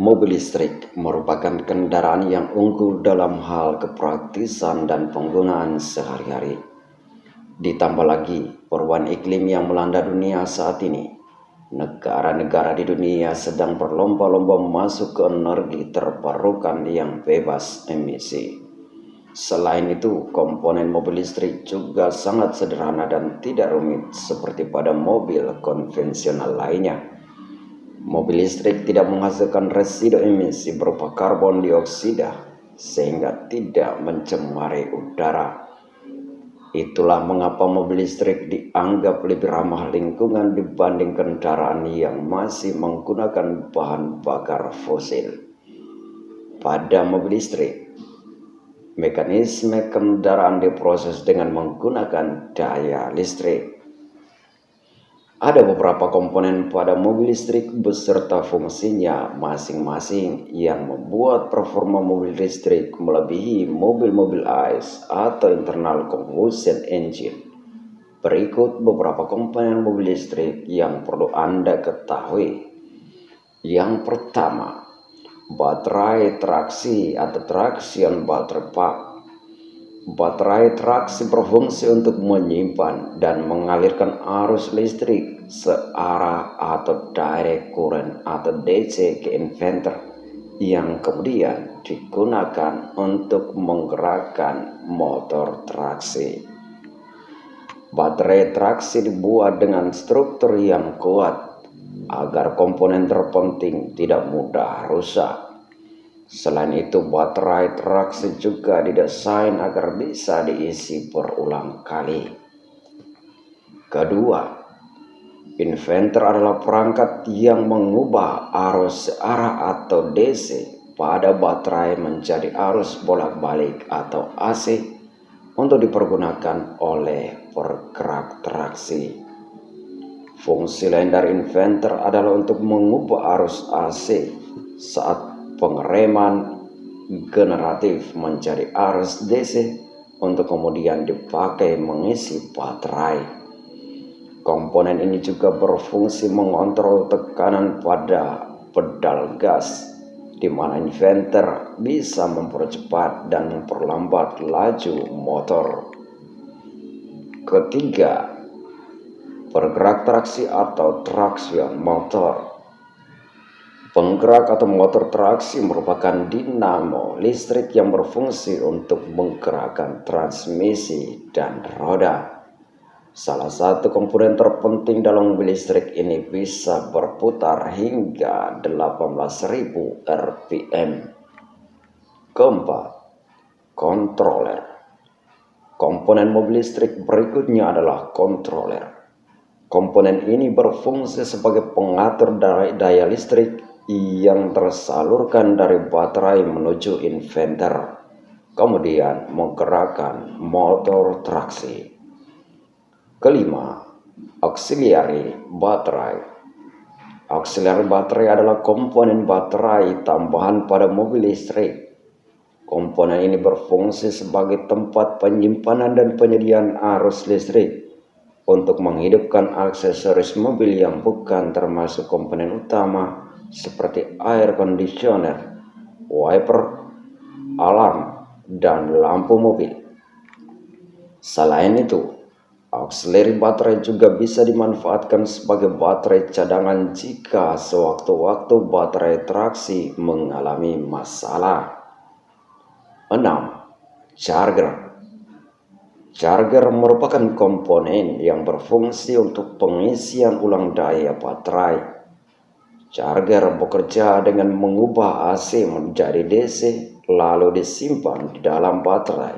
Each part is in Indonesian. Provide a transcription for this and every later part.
Mobil listrik merupakan kendaraan yang unggul dalam hal kepraktisan dan penggunaan sehari-hari. Ditambah lagi perubahan iklim yang melanda dunia saat ini. Negara-negara di dunia sedang berlomba-lomba masuk ke energi terbarukan yang bebas emisi. Selain itu, komponen mobil listrik juga sangat sederhana dan tidak rumit seperti pada mobil konvensional lainnya. Mobil listrik tidak menghasilkan residu emisi berupa karbon dioksida sehingga tidak mencemari udara. Itulah mengapa mobil listrik dianggap lebih ramah lingkungan dibanding kendaraan yang masih menggunakan bahan bakar fosil. Pada mobil listrik, mekanisme kendaraan diproses dengan menggunakan daya listrik. Ada beberapa komponen pada mobil listrik beserta fungsinya masing-masing yang membuat performa mobil listrik melebihi mobil-mobil ICE atau internal combustion engine. Berikut beberapa komponen mobil listrik yang perlu Anda ketahui. Yang pertama, baterai traksi atau traction battery pack. Baterai traksi berfungsi untuk menyimpan dan mengalirkan arus listrik searah atau direct current atau DC ke inverter yang kemudian digunakan untuk menggerakkan motor traksi. Baterai traksi dibuat dengan struktur yang kuat agar komponen terpenting tidak mudah rusak. Selain itu, baterai traksi juga didesain agar bisa diisi berulang kali. Kedua, inverter adalah perangkat yang mengubah arus searah atau DC pada baterai menjadi arus bolak-balik atau AC untuk dipergunakan oleh pergerak traksi. Fungsi lain dari inverter adalah untuk mengubah arus AC saat pengereman generatif menjadi arus DC untuk kemudian dipakai mengisi baterai. Komponen ini juga berfungsi mengontrol tekanan pada pedal gas, di mana inverter bisa mempercepat dan memperlambat laju motor. Ketiga, pergerak traksi atau traction motor. Penggerak atau motor traksi merupakan dinamo listrik yang berfungsi untuk menggerakkan transmisi dan roda. Salah satu komponen terpenting dalam mobil listrik ini bisa berputar hingga 18.000 rpm. Keempat, controller. Komponen mobil listrik berikutnya adalah controller. Komponen ini berfungsi sebagai pengatur daya listrik yang tersalurkan dari baterai menuju inverter, kemudian menggerakkan motor traksi. Kelima, auxiliary baterai. Auxiliary baterai adalah komponen baterai tambahan pada mobil listrik. Komponen ini berfungsi sebagai tempat penyimpanan dan penyediaan arus listrik untuk menghidupkan aksesoris mobil yang bukan termasuk komponen utama seperti air conditioner, wiper, alarm, dan lampu mobil. Selain itu, auxiliary baterai juga bisa dimanfaatkan sebagai baterai cadangan jika sewaktu-waktu baterai traksi mengalami masalah. 6. Charger. Charger merupakan komponen yang berfungsi untuk pengisian ulang daya baterai. Charger bekerja dengan mengubah AC menjadi DC lalu disimpan di dalam baterai.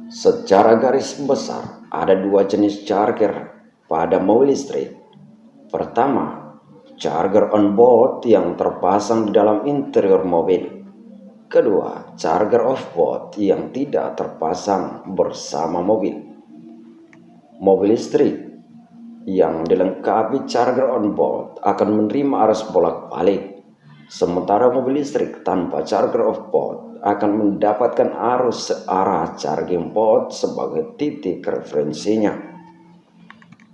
Secara garis besar, ada dua jenis charger pada mobil listrik. Pertama, charger on board yang terpasang di dalam interior mobil. Kedua, charger off board yang tidak terpasang bersama mobil. Mobil listrik yang dilengkapi charger on board akan menerima arus bolak-balik, sementara mobil listrik tanpa charger off board akan mendapatkan arus searah charging port sebagai titik referensinya.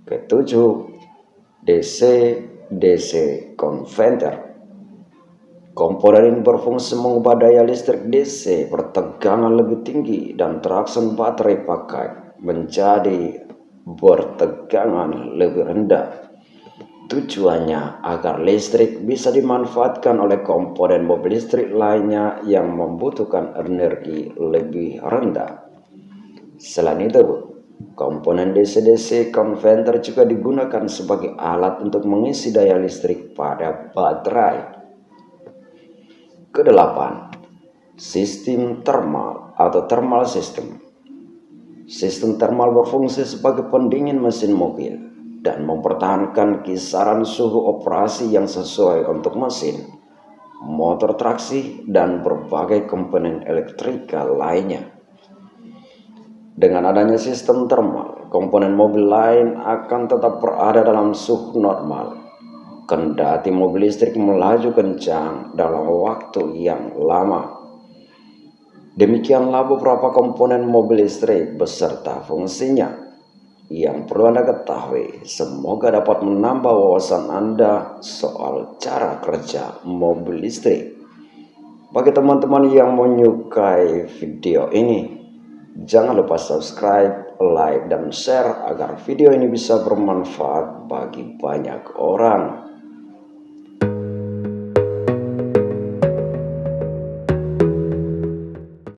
Ketujuh, DC DC converter. Komponen ini berfungsi mengubah daya listrik DC bertegangan lebih tinggi dan teraksen baterai pakai menjadi bertegangan lebih rendah. Tujuannya agar listrik bisa dimanfaatkan oleh komponen mobil listrik lainnya yang membutuhkan energi lebih rendah. Selain itu, komponen DC-DC converter juga digunakan sebagai alat untuk mengisi daya listrik pada baterai. Kedelapan, sistem termal atau thermal system. Sistem termal berfungsi sebagai pendingin mesin mobil dan mempertahankan kisaran suhu operasi yang sesuai untuk mesin, motor traksi, dan berbagai komponen elektrikal lainnya. Dengan adanya sistem termal, komponen mobil lain akan tetap berada dalam suhu normal, kendati mobil listrik melaju kencang dalam waktu yang lama. Demikianlah beberapa komponen mobil listrik beserta fungsinya yang perlu Anda ketahui. Semoga dapat menambah wawasan Anda soal cara kerja mobil listrik. Bagi teman-teman yang menyukai video ini, jangan lupa subscribe, like, dan share agar video ini bisa bermanfaat bagi banyak orang.